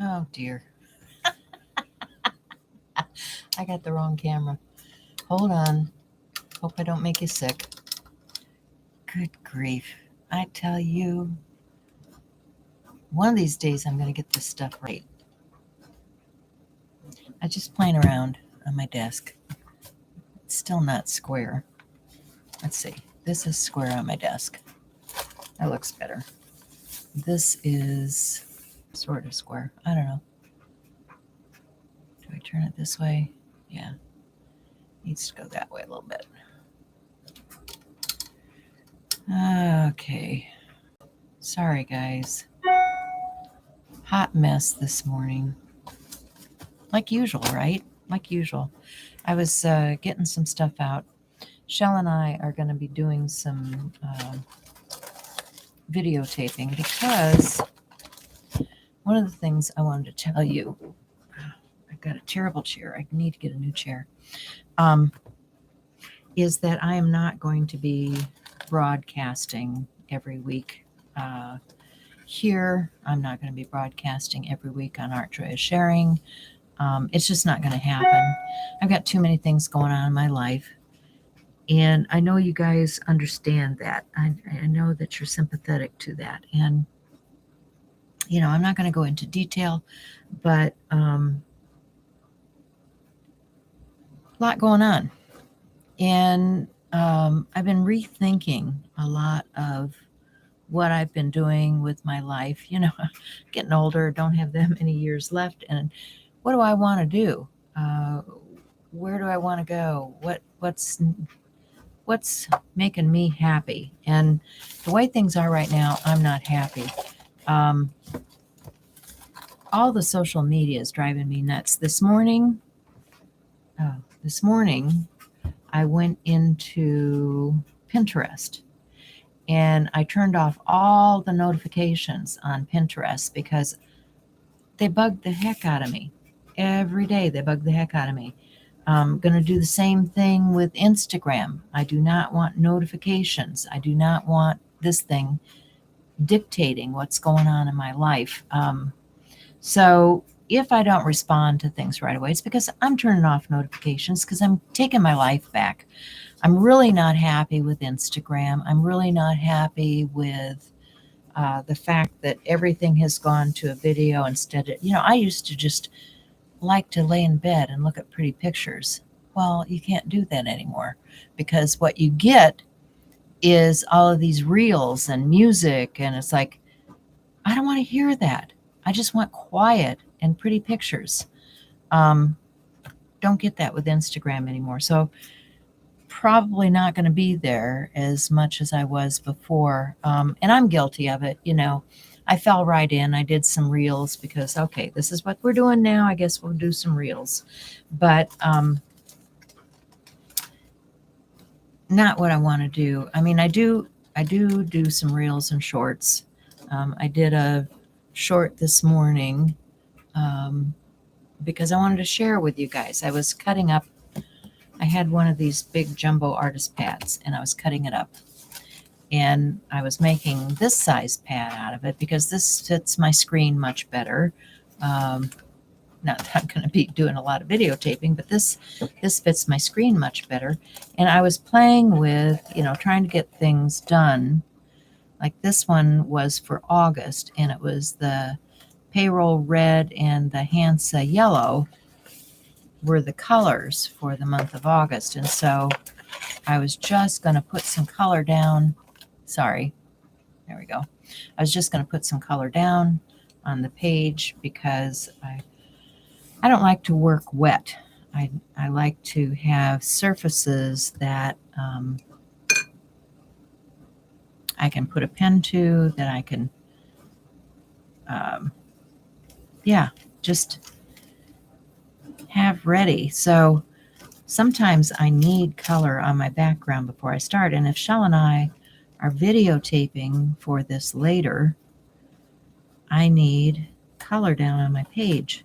Oh dear. I got the wrong camera. Hold on. Hope I don't make you sick. Good grief. I tell you, one of these days I'm going to get this stuff right. I just playing around on my desk. It's still not square. Let's see. This is square on my desk. That looks better. This is sort of square. I don't know. Do I turn it this way? Yeah. Needs to go that way a little bit. Okay. Sorry, guys. Hot mess this morning. Like usual, right? Like usual. I was getting some stuff out. Shell and I are going to be doing some videotaping because one of the things I wanted to tell you, I've got a terrible chair. I need to get a new chair. Is that I am not going to be broadcasting every week here. I'm not going to be broadcasting every week on Art Joy is Sharing. It's just not going to happen. I've got too many things going on in my life. And I know you guys understand that. I know that you're sympathetic to that. And, you know, I'm not going to go into detail, but a lot going on. And I've been rethinking a lot of what I've been doing with my life. You know, getting older, don't have that many years left. And what do I want to do? Where do I want to go? What's making me happy? And the way things are right now, I'm not happy. All the social media is driving me nuts. This morning, I went into Pinterest and I turned off all the notifications on Pinterest because they bug the heck out of me. Every day they bug the heck out of me. I'm going to do the same thing with Instagram. I do not want notifications. I do not want this thing dictating what's going on in my life. So if I don't respond to things right away, it's because I'm turning off notifications because I'm taking my life back. I'm really not happy with Instagram. I'm really not happy with the fact that everything has gone to a video instead of, you know, I used to just like to lay in bed and look at pretty pictures. Well, you can't do that anymore because what you get is all of these reels and music. And it's like, I don't want to hear that. I just want quiet and pretty pictures. Don't get that with Instagram anymore. So probably not going to be there as much as I was before. And I'm guilty of it. You know, I fell right in. I did some reels because, okay, this is what we're doing now. I guess we'll do some reels. But not what I want to do. I mean, I do some reels and shorts. I did a short this morning because I wanted to share with you guys. I was cutting up. I had one of these big jumbo artist pads and I was cutting it up. And I was making this size pad out of it because this fits my screen much better. Not that I'm going to be doing a lot of videotaping, but this fits my screen much better. And I was playing with, you know, trying to get things done. Like this one was for August, and it was the payroll red and the Hansa yellow were the colors for the month of August. And so I was just going to put some color down. Sorry. There we go. I was just going to put some color down on the page because I don't like to work wet. I like to have surfaces that I can put a pen to, that I can, just have ready. So sometimes I need color on my background before I start. And if Shell and I are videotaping for this later, I need color down on my page.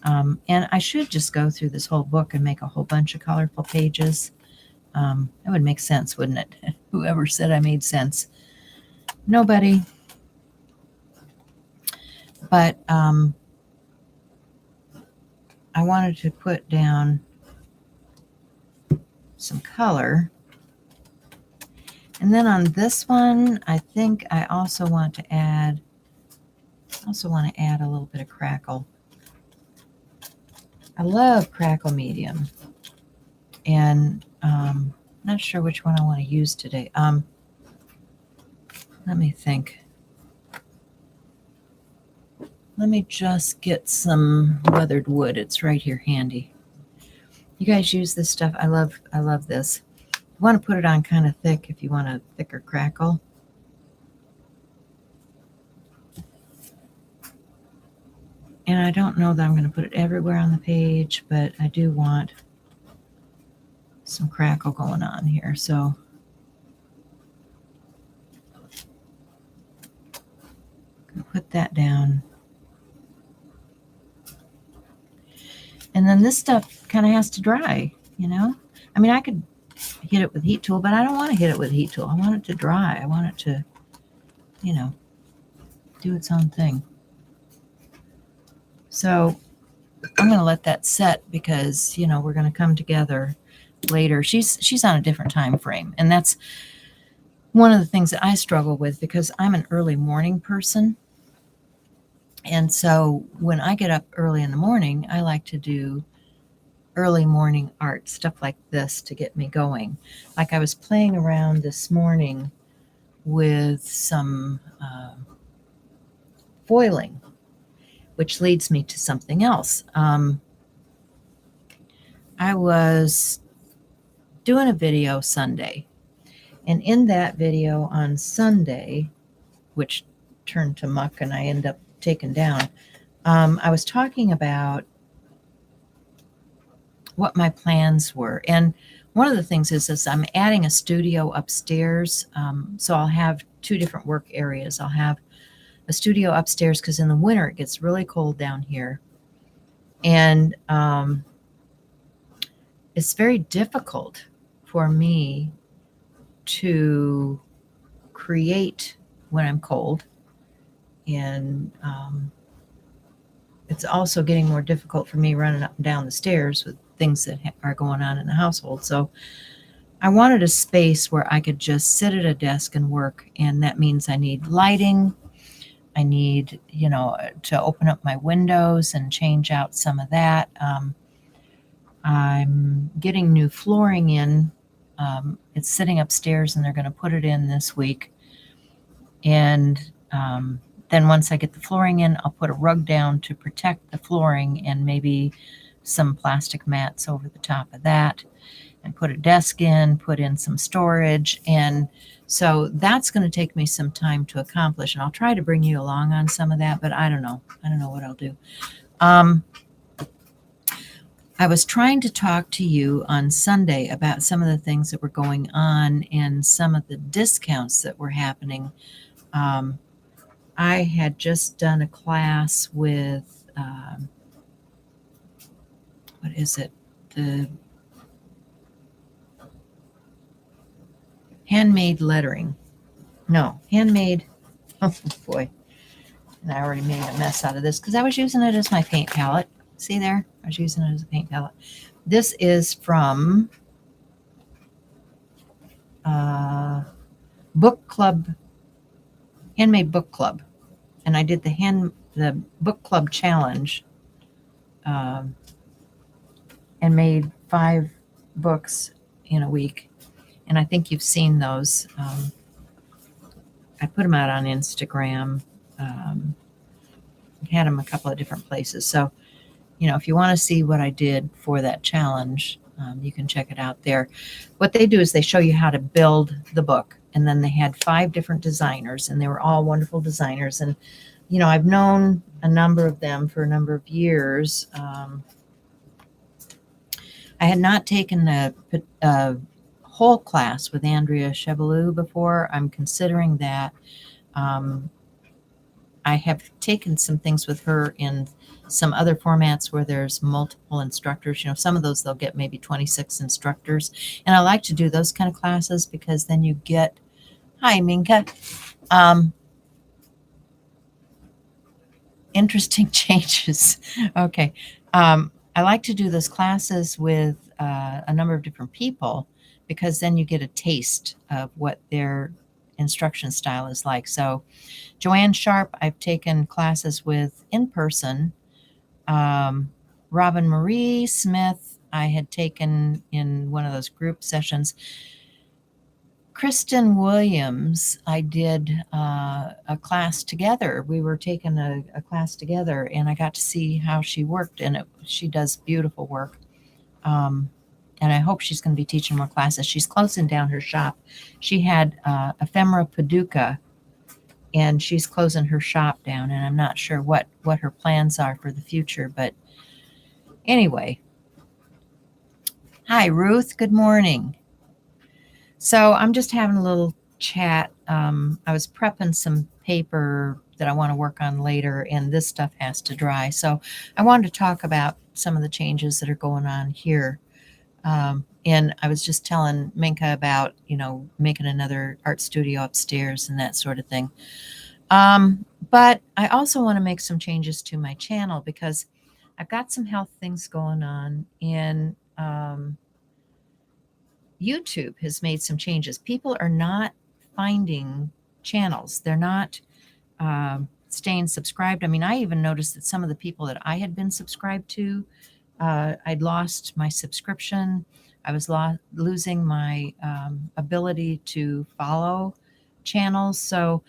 And I should just go through this whole book and make a whole bunch of colorful pages. That would make sense, wouldn't it? Whoever said I made sense? Nobody. But I wanted to put down some color. And then on this one, I think I also want to add a little bit of crackle. I love crackle medium, and not sure which one I want to use today. Let me think. Let me just get some weathered wood. It's right here handy. You guys use this stuff. I love this. You want to put it on kind of thick if you want a thicker crackle. And I don't know that I'm going to put it everywhere on the page, but I do want some crackle going on here. So I'm going to put that down. And then this stuff kind of has to dry, you know? I mean, I could hit it with heat tool, but I don't want to hit it with heat tool. I want it to dry. I want it to, you know, do its own thing. So I'm going to let that set because, you know, we're going to come together later. She's on a different time frame. And that's one of the things that I struggle with because I'm an early morning person. And so when I get up early in the morning, I like to do early morning art, stuff like this to get me going. Like I was playing around this morning with some foiling, which leads me to something else. I was doing a video Sunday, and in that video on Sunday, which turned to muck and I ended up taken down, I was talking about what my plans were. And one of the things is I'm adding a studio upstairs. So I'll have two different work areas. I'll have a studio upstairs because in the winter it gets really cold down here. And it's very difficult for me to create when I'm cold. And it's also getting more difficult for me running up and down the stairs with things that are going on in the household. So I wanted a space where I could just sit at a desk and work. And that means I need lighting. I need, you know, to open up my windows and change out some of that. I'm getting new flooring in. It's sitting upstairs and they're going to put it in this week. And then once I get the flooring in, I'll put a rug down to protect the flooring and maybe some plastic mats over the top of that, and put a desk in, put in some storage. And so that's going to take me some time to accomplish. And I'll try to bring you along on some of that, but I don't know. I don't know what I'll do. I was trying to talk to you on Sunday about some of the things that were going on and some of the discounts that were happening. I had just done a class with, what is it? The handmade lettering. No, handmade. Oh boy. And I already made a mess out of this because I was using it as my paint palette. See there? I was using it as a paint palette. This is from Book Club, Handmade Book Club. And I did the book club challenge and made 5 books in a week. And I think you've seen those. I put them out on Instagram. Had them a couple of different places. So, you know, if you want to see what I did for that challenge, you can check it out there. What they do is they show you how to build the book. And then they had 5 different designers, and they were all wonderful designers. And, you know, I've known a number of them for a number of years. I had not taken a whole class with Andrea Chevalou before. I'm considering that. I have taken some things with her in some other formats where there's multiple instructors. You know, some of those they'll get maybe 26 instructors. And I like to do those kind of classes because then you get, hi, Minka, interesting changes. Okay. I like to do those classes with a number of different people because then you get a taste of what their instruction style is like. So, Joanne Sharp, I've taken classes with in person. Robin Marie Smith, I had taken in one of those group sessions. Kristen Williams, I did a class together. We were taking a class together, and I got to see how she worked, and she does beautiful work. And I hope she's going to be teaching more classes. She's closing down her shop. She had Ephemera Paducah, and she's closing her shop down, and I'm not sure what her plans are for the future. But anyway, hi, Ruth. Good morning. So I'm just having a little chat. I was prepping some paper that I want to work on later, and this stuff has to dry. So I wanted to talk about some of the changes that are going on here. And I was just telling Minka about, making another art studio upstairs and that sort of thing. But I also want to make some changes to my channel because I've got some health things going on, and YouTube has made some changes. People are not finding channels. They're not staying subscribed. I mean, I even noticed that some of the people that I had been subscribed to, I'd lost my subscription. I was losing my ability to follow channels. So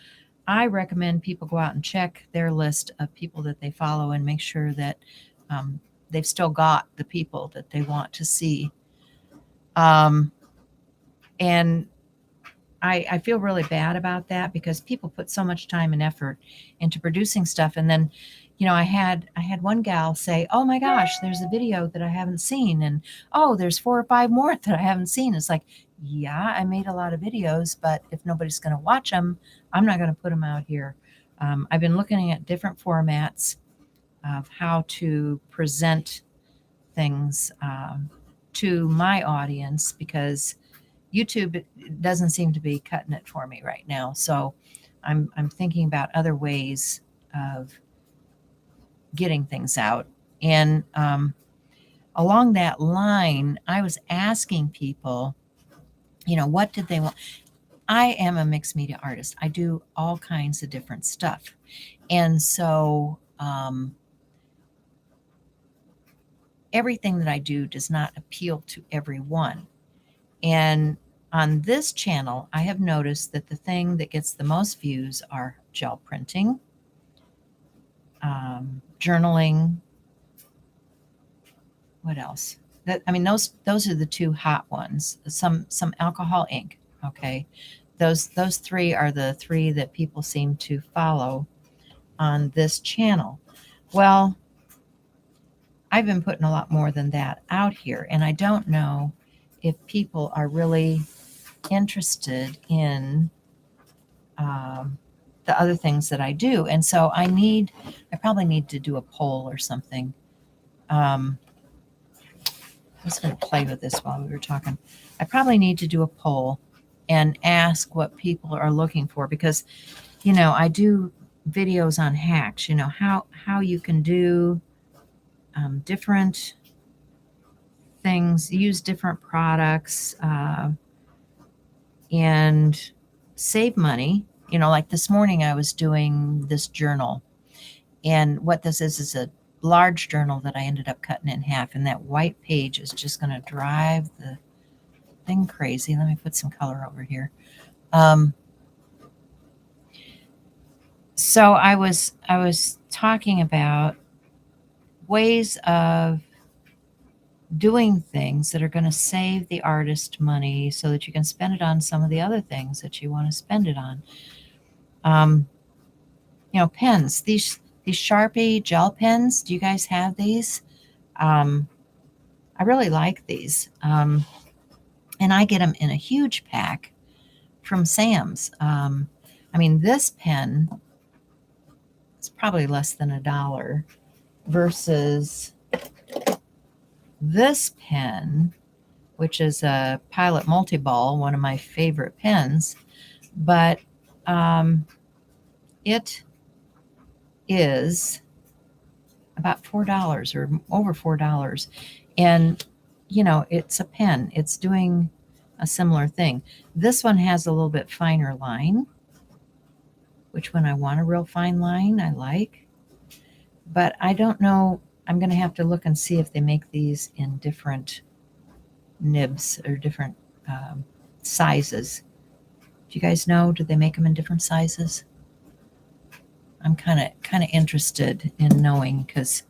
I recommend people go out and check their list of people that they follow and make sure that they've still got the people that they want to see. And I feel really bad about that because people put so much time and effort into producing stuff. And then, I had one gal say, "Oh my gosh, there's a video that I haven't seen." And, "Oh, there's 4 or 5 more that I haven't seen." It's like, yeah, I made a lot of videos, but if nobody's going to watch them, I'm not going to put them out here. I've been looking at different formats of how to present things to my audience because YouTube doesn't seem to be cutting it for me right now. So I'm thinking about other ways of getting things out. And along that line, I was asking people, what did they want? I am a mixed media artist. I do all kinds of different stuff. And so everything that I do does not appeal to everyone. And on this channel, I have noticed that the thing that gets the most views are gel printing, journaling. What else? Those are the 2 hot ones. Some alcohol ink. Okay, those 3 are the 3 that people seem to follow on this channel. Well, I've been putting a lot more than that out here, and I don't know if people are really interested in the other things that I do. And so I probably need to do a poll or something. I was going to play with this while we were talking. I probably need to do a poll and ask what people are looking for because, I do videos on hacks, how you can do different things, use different products, and save money. Like this morning I was doing this journal, and what this is a large journal that I ended up cutting in half, and that white page is just going to drive the thing crazy. Let me put some color over here. So I was talking about ways of doing things that are going to save the artist money so that you can spend it on some of the other things that you want to spend it on. Pens, these Sharpie gel pens. Do you guys have these? I really like these. And I get them in a huge pack from Sam's. This pen is probably less than $1 versus this pen, which is a Pilot Multiball, one of my favorite pens, but it is about $4 or over $4. And, it's a pen. It's doing a similar thing. This one has a little bit finer line, which when I want a real fine line, I like. But I don't know. I'm going to have to look and see if they make these in different nibs or different sizes. Do you guys know? Do they make them in different sizes? I'm kind of interested in knowing because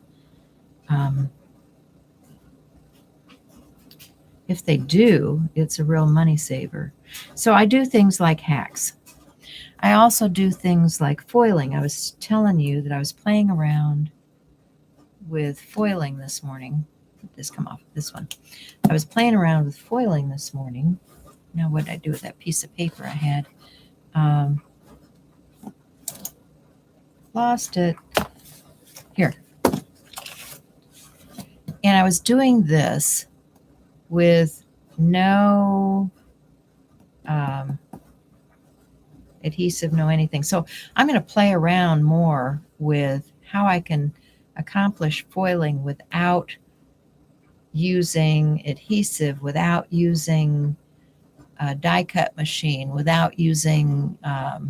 if they do, it's a real money saver. So I do things like hacks. I also do things like foiling. I was telling you that I was playing around with foiling this morning. Let this come off this one. I was playing around with foiling this morning. Now, what did I do with that piece of paper I had? Lost it. Here. And I was doing this with no adhesive, no anything. So I'm going to play around more with how I can accomplish foiling without using adhesive, without using a die cut machine, without using a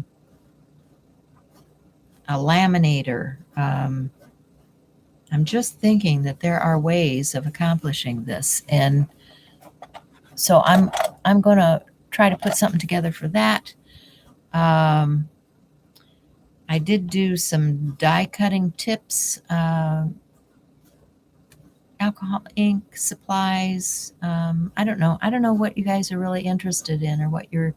laminator. I'm just thinking that there are ways of accomplishing this, and so I'm going to try to put something together for that. I did do some die cutting tips, alcohol ink supplies. I don't know what you guys are really interested in or what you're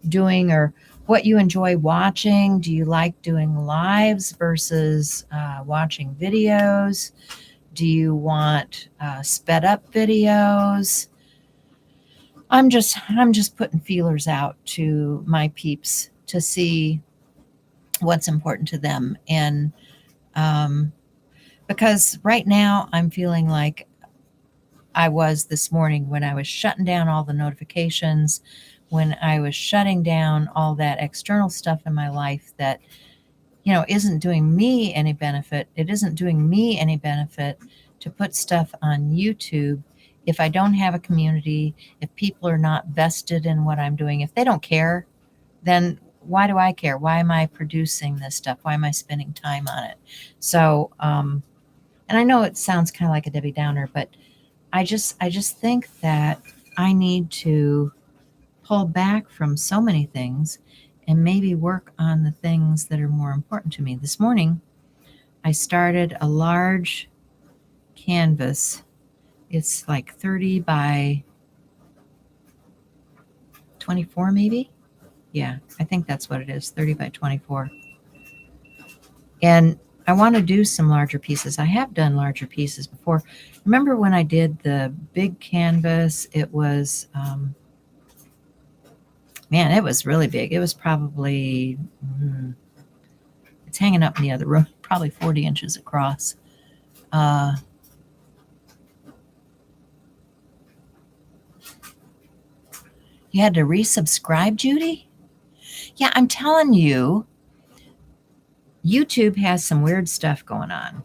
doing or what you enjoy watching. Do you like doing lives versus watching videos? Do you want sped up videos? I'm just putting feelers out to my peeps to see what's important to them. And because right now I'm feeling like I was this morning when I was shutting down all the notifications, when I was shutting down all that external stuff in my life that, isn't doing me any benefit. It isn't doing me any benefit to put stuff on YouTube if I don't have a community, if people are not vested in what I'm doing. If they don't care, then why do I care? Why am I producing this stuff? Why am I spending time on it? So, and I know it sounds kind of like a Debbie Downer, but I just think that I need to pull back from so many things and maybe work on the things that are more important to me. This morning, I started a large canvas. It's like 30 by 24, maybe. Yeah, I think that's what it is, 30 by 24. And I want to do some larger pieces. I have done larger pieces before. Remember when I did the big canvas? It was, man, it was really big. It was probably, it's hanging up in the other room, probably 40 inches across. You had to resubscribe, Judy? Yeah, I'm telling you, YouTube has some weird stuff going on.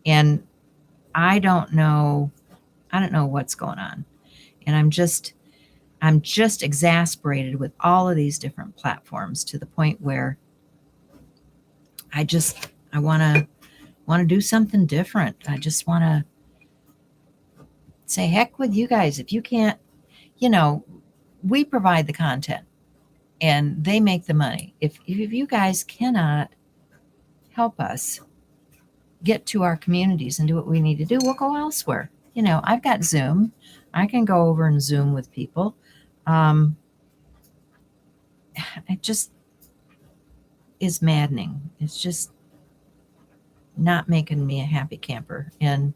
And I don't know what's going on. And I'm just exasperated with all of these different platforms to the point where I want to do something different. I just want to say, heck with you guys. If you can't, we provide the content and they make the money. If you guys cannot help us get to our communities and do what we need to do, we'll go elsewhere. I've got Zoom. I can go over and Zoom with people. It just is maddening. It's just not making me a happy camper. And,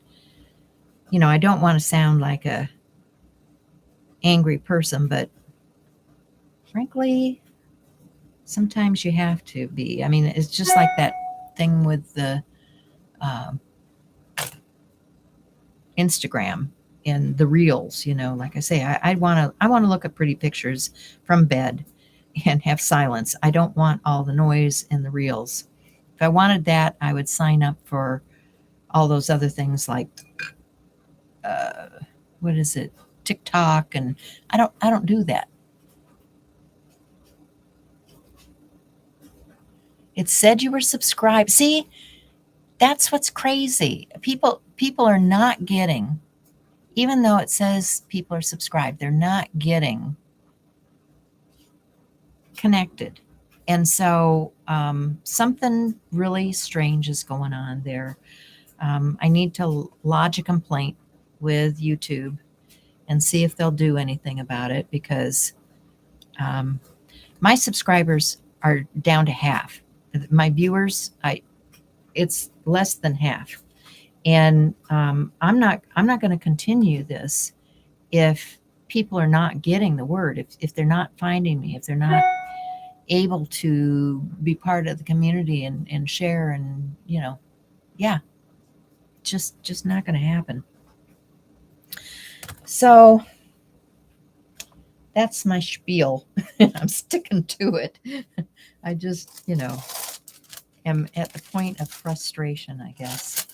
I don't want to sound like a angry person, but frankly, sometimes you have to be. I mean, it's just like that thing with the Instagram and the reels, like I say, I want to look at pretty pictures from bed and have silence. I don't want all the noise in the reels. If I wanted that, I would sign up for all those other things like what is it, TikTok, and I don't do that. It said you were subscribed. See, that's what's crazy. People are not getting, even though it says people are subscribed, they're not getting connected. And so something really strange is going on there. I need to lodge a complaint with YouTube and see if they'll do anything about it, because um, my subscribers are down to half. My viewers, it's less than half, and I'm not going to continue this if people are not getting the word, if they're not finding me, if they're not able to be part of the community and share, and yeah, just not going to happen. So that's my spiel. I'm sticking to it. I just am at the point of frustration, I guess.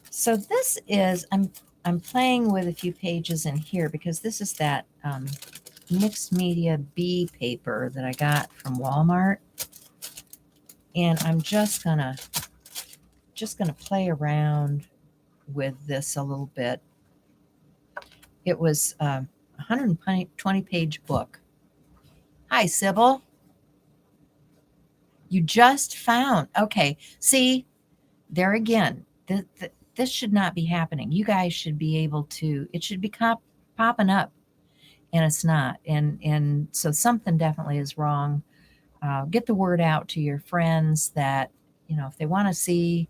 So this is, I'm playing with a few pages in here because this is that mixed media B paper that I got from Walmart, and I'm just gonna play around with this a little bit. It was a 120 page book. Hi, Sybil. You just found. Okay, see, there again. This should not be happening. You guys should be able to. It should be popping up, and it's not. And so something definitely is wrong. Get the word out to your friends that if they want to see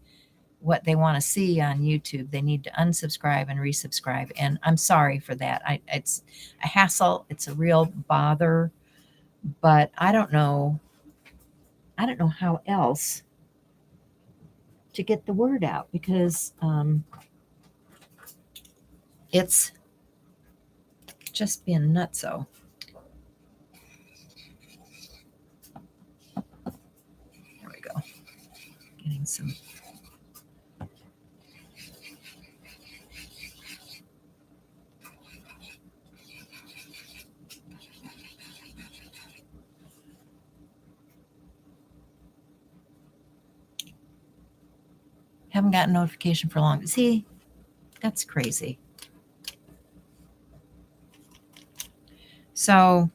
what they want to see on YouTube, they need to unsubscribe and resubscribe. And I'm sorry for that. It's a hassle. It's a real bother. But I don't know how else to get the word out, because it's just being nutso. There we go. Getting some. Haven't gotten notification for long. See, that's crazy. So,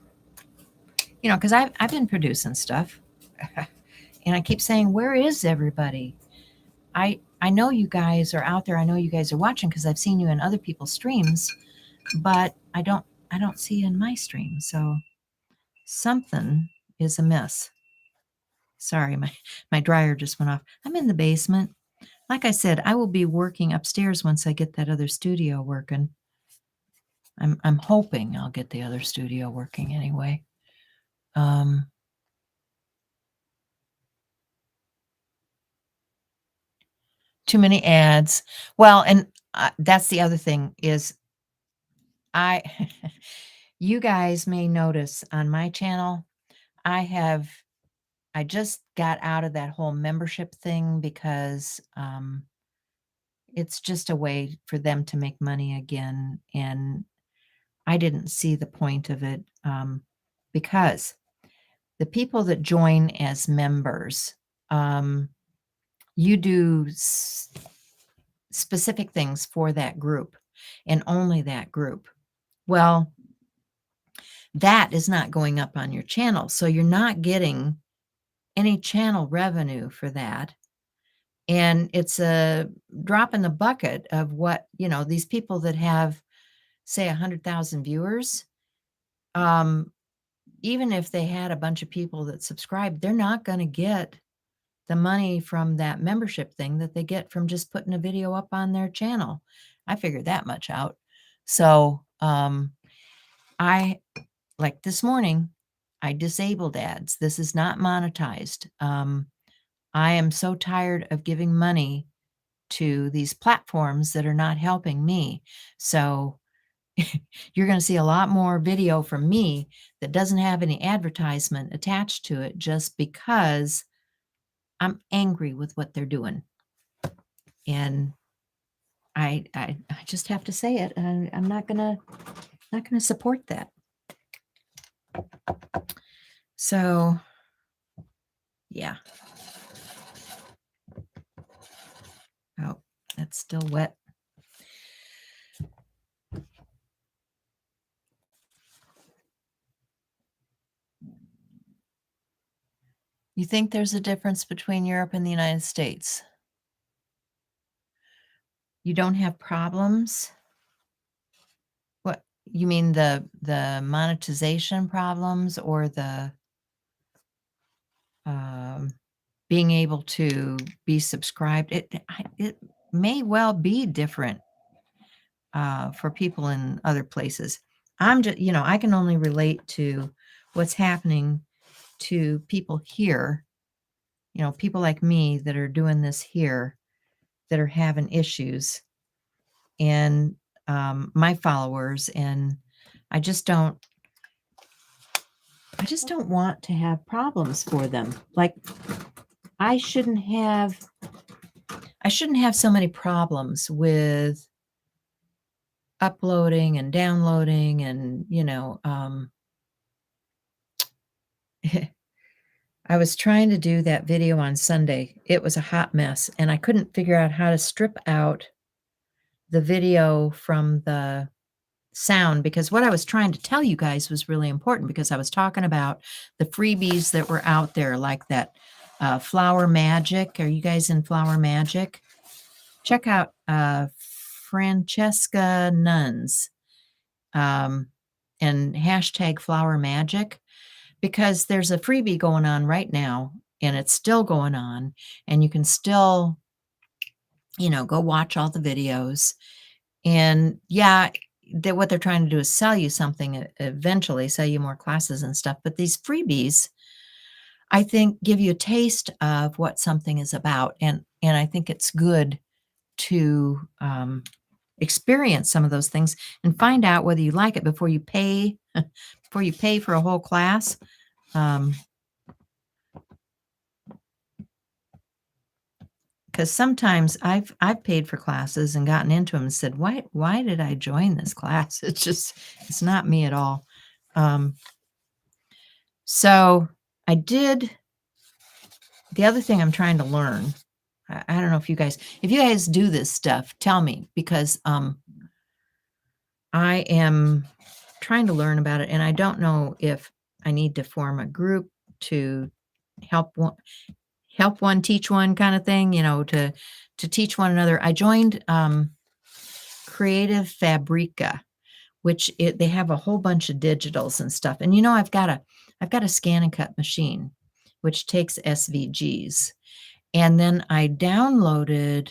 because I've been producing stuff, and I keep saying, where is everybody? I know you guys are out there. I know you guys are watching because I've seen you in other people's streams, but I don't see you in my stream. So something is amiss. Sorry, my dryer just went off. I'm in the basement. Like I said, I will be working upstairs once I get that other studio working. I'm hoping I'll get the other studio working anyway. Too many ads. Well, and that's the other thing is I you guys may notice on my channel, I just got out of that whole membership thing because it's just a way for them to make money again, and I didn't see the point of it, because the people that join as members, you do specific things for that group and only that group. Well, that is not going up on your channel. So you're not getting any channel revenue for that. And it's a drop in the bucket of what, these people that have, say, 100,000 viewers, even if they had a bunch of people that subscribe, they're not going to get the money from that membership thing that they get from just putting a video up on their channel. I figured that much out. So I, like this morning, I disabled ads. This is not monetized. I am so tired of giving money to these platforms that are not helping me. So you're going to see a lot more video from me that doesn't have any advertisement attached to it just because I'm angry with what they're doing. And I just have to say it. I'm not gonna support that. So yeah. Oh, that's still wet. You think there's a difference between Europe and the United States? You don't have problems? What you mean, the monetization problems or the being able to be subscribed? It may well be different for people in other places. I'm just, I can only relate to what's happening to people here, people like me that are doing this here, that are having issues, and my followers. And I just don't want to have problems for them. Like, I shouldn't have so many problems with uploading and downloading and, I was trying to do that video on Sunday. It was a hot mess, and I couldn't figure out how to strip out the video from the sound, because what I was trying to tell you guys was really important, because I was talking about the freebies that were out there, like that Flower Magic. Are you guys in Flower Magic? Check out Francesca Nuns and hashtag Flower Magic, because there's a freebie going on right now, and it's still going on, and you can still, go watch all the videos. And yeah, what they're trying to do is sell you something, eventually sell you more classes and stuff. But these freebies, I think, give you a taste of what something is about. And I think it's good to experience some of those things and find out whether you like it before you pay for a whole class. Because sometimes I've paid for classes and gotten into them and said, why did I join this class? It's not me at all. So I did. The other thing I'm trying to learn, I don't know if you guys do this stuff, tell me, because I am trying to learn about it, and I don't know if I need to form a group to help one teach one kind of thing, to teach one another. I joined Creative Fabrica, which they have a whole bunch of digitals and stuff. And I've got a scan and cut machine, which takes SVGs. And then I downloaded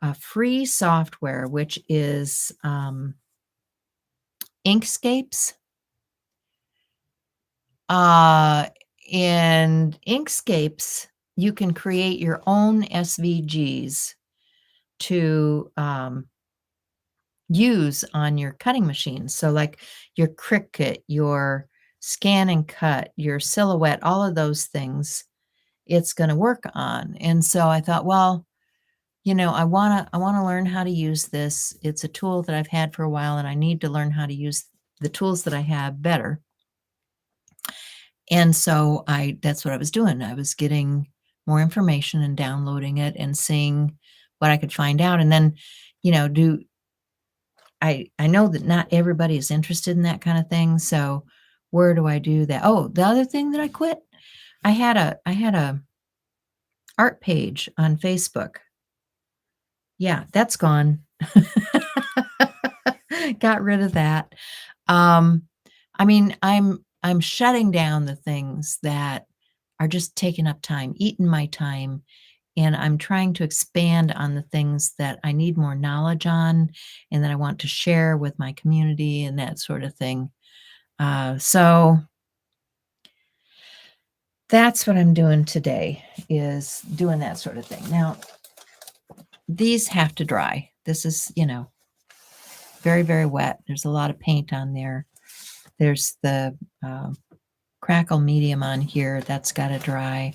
a free software, which is Inkscapes. In Inkscapes, you can create your own SVGs to use on your cutting machines. So like your Cricut, your scan and cut, your Silhouette, all of those things, it's going to work on. And so I thought, well, I want to learn how to use this. It's a tool that I've had for a while, and I need to learn how to use the tools that I have better. And so that's what I was doing. I was getting more information and downloading it and seeing what I could find out. And then, I know that not everybody is interested in that kind of thing. So where do I do that? Oh, the other thing that I quit, I had a art page on Facebook. Yeah, that's gone. Got rid of that. I mean, I'm shutting down the things that are just taking up time, eating my time, and I'm trying to expand on the things that I need more knowledge on and that I want to share with my community and that sort of thing. So that's what I'm doing today, is doing that sort of thing. Now, these have to dry. This is, very, very wet. There's a lot of paint on there. There's the crackle medium on here. That's got to dry.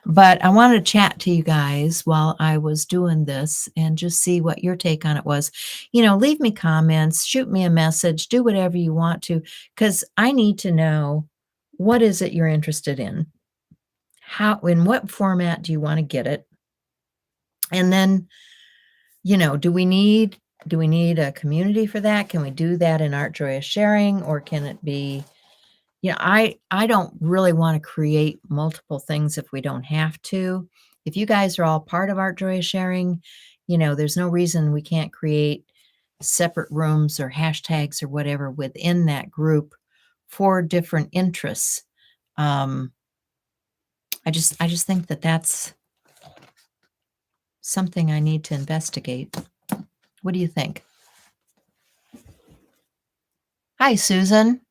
But I wanted to chat to you guys while I was doing this and just see what your take on it was. Leave me comments, shoot me a message, do whatever you want to, because I need to know, what is it you're interested in? In what format do you want to get it? And then, do we need a community for that? Can we do that in Art Joy of Sharing, or can it be, I don't really want to create multiple things if we don't have to. If you guys are all part of Art Joy of Sharing, there's no reason we can't create separate rooms or hashtags or whatever within that group for different interests. I just think that that's something I need to investigate. What do you think? Hi, Susan.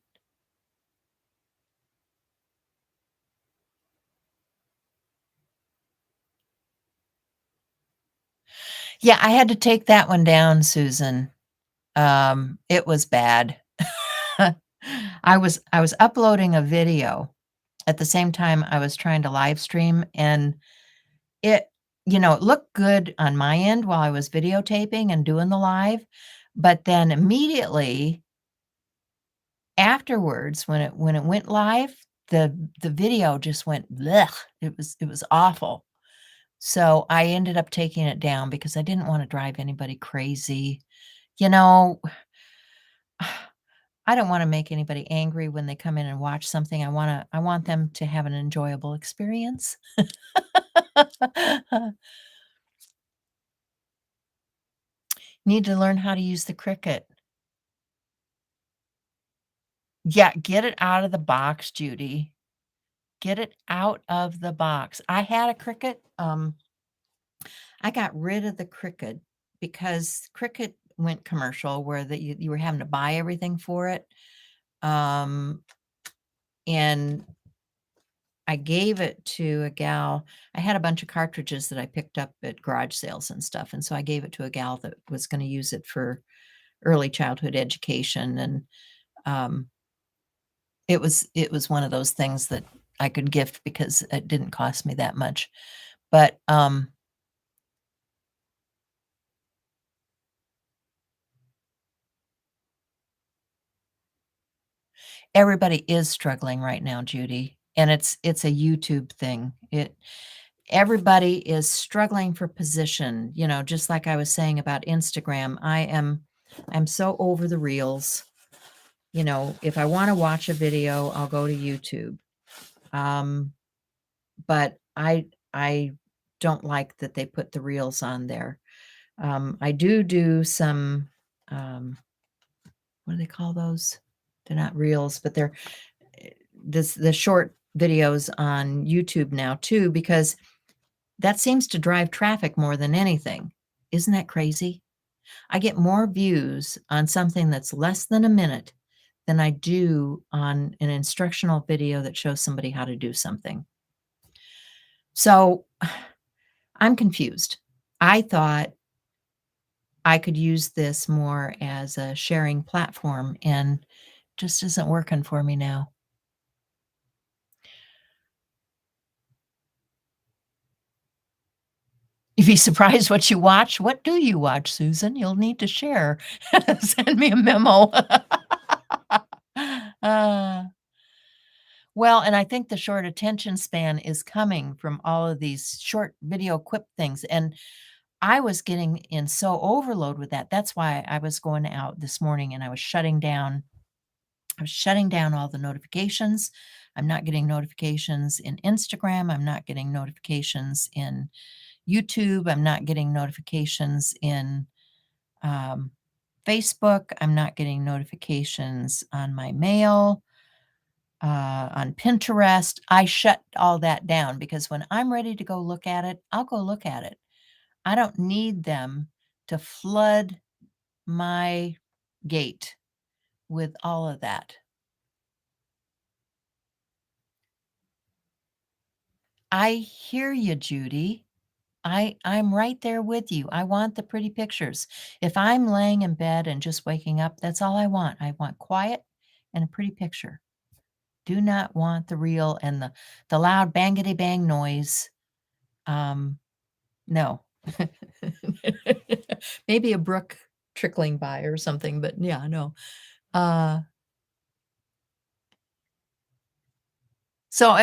Yeah, I had to take that one down, Susan. It was bad. I was uploading a video at the same time I was trying to live stream, and it it looked good on my end while I was videotaping and doing the live, but then immediately afterwards, when it went live, the video just went blech. It was awful. So I ended up taking it down because I didn't want to drive anybody crazy. You know, I don't want to make anybody angry when they come in and watch something. I want them to have an enjoyable experience. Need to learn how to use the Cricut. Yeah, get it out of the box, Judy. Get it out of the box. I had a Cricut. I got rid of the Cricut because Cricut went commercial where you were having to buy everything for it. Um, and I gave it to a gal. I had a bunch of cartridges that I picked up at garage sales and stuff. And so I gave it to a gal that was going to use it for early childhood education. And um, it was one of those things that I could gift because it didn't cost me that much. But everybody is struggling right now, Judy, and it's a YouTube thing. Everybody is struggling for position, just like I was saying about Instagram. I'm so over the reels. If I want to watch a video, I'll go to YouTube. But I don't like that they put the reels on there. I do some, what do they call those? They're not reels, but they're the short videos on YouTube now too, because that seems to drive traffic more than anything. Isn't that crazy? I get more views on something that's less than a minute than I do on an instructional video that shows somebody how to do something. So I'm confused. I thought I could use this more as a sharing platform, and just isn't working for me now. You'd be surprised what you watch. What do you watch, Susan? You'll need to share. Send me a memo. Uh, well, and I think the short attention span is coming from all of these short video quip things, and I was getting in so overload with that. That's why I was going out this morning and I was shutting down all the notifications. I'm not getting notifications in Instagram. I'm not getting notifications in YouTube. I'm not getting notifications in Facebook. I'm not getting notifications on my mail, on Pinterest. I shut all that down because when I'm ready to go look at it, I'll go look at it. I don't need them to flood my gate with all of that. I hear you, Judy. I'm right there with you. I want the pretty pictures. If I'm laying in bed and just waking up, that's all I want. I want quiet and a pretty picture. Do not want the real and the loud bangity bang noise. Um, no. Maybe a brook trickling by or something, but yeah, no. Uh, so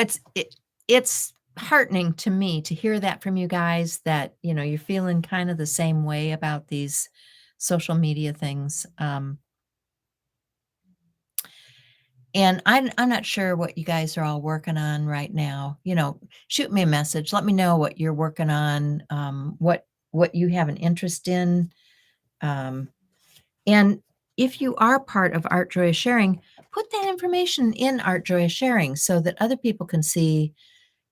it's heartening to me to hear that from you guys that, you're feeling kind of the same way about these social media things. And I'm not sure what you guys are all working on right now. Shoot me a message. Let me know what you're working on, what you have an interest in. Um, and if you are part of Art Joy of Sharing, put that information in Art Joy of Sharing so that other people can see,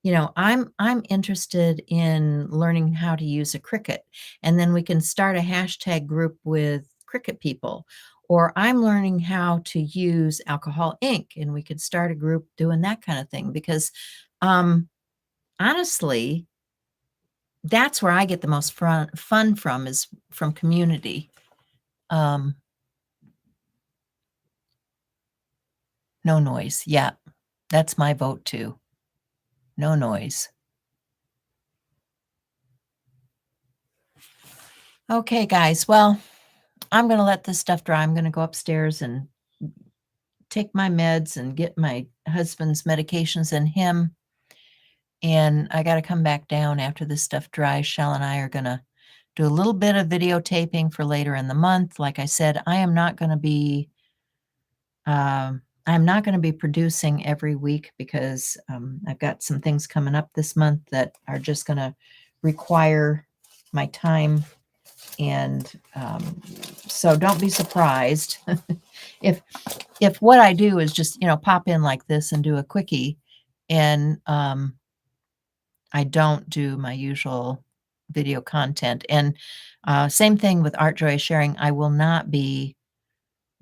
I'm interested in learning how to use a Cricut, and then we can start a hashtag group with Cricut people. Or I'm learning how to use alcohol ink, and we could start a group doing that kind of thing. Because honestly, that's where I get the most fun from, is from community. Um, no noise. Yeah, that's my vote too. No noise. Okay, guys. Well, I'm going to let this stuff dry. I'm going to go upstairs and take my meds and get my husband's medications in him. And I got to come back down after this stuff dries. Shell and I are going to do a little bit of videotaping for later in the month. Like I said, I'm not going to be producing every week because I've got some things coming up this month that are just going to require my time. And so don't be surprised if what I do is just, pop in like this and do a quickie, and I don't do my usual video content. And same thing with Art Joy of Sharing. I will not be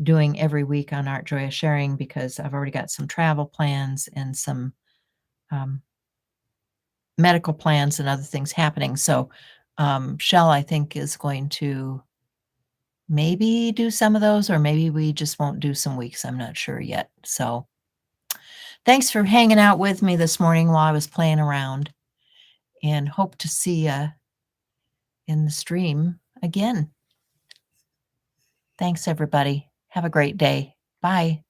doing every week on Art Joy of Sharing because I've already got some travel plans and some um, medical plans and other things happening. So Shell, I think, is going to maybe do some of those, or maybe we just won't do some weeks. I'm not sure yet. So thanks for hanging out with me this morning while I was playing around, and hope to see you in the stream again. Thanks, everybody. Have a great day. Bye.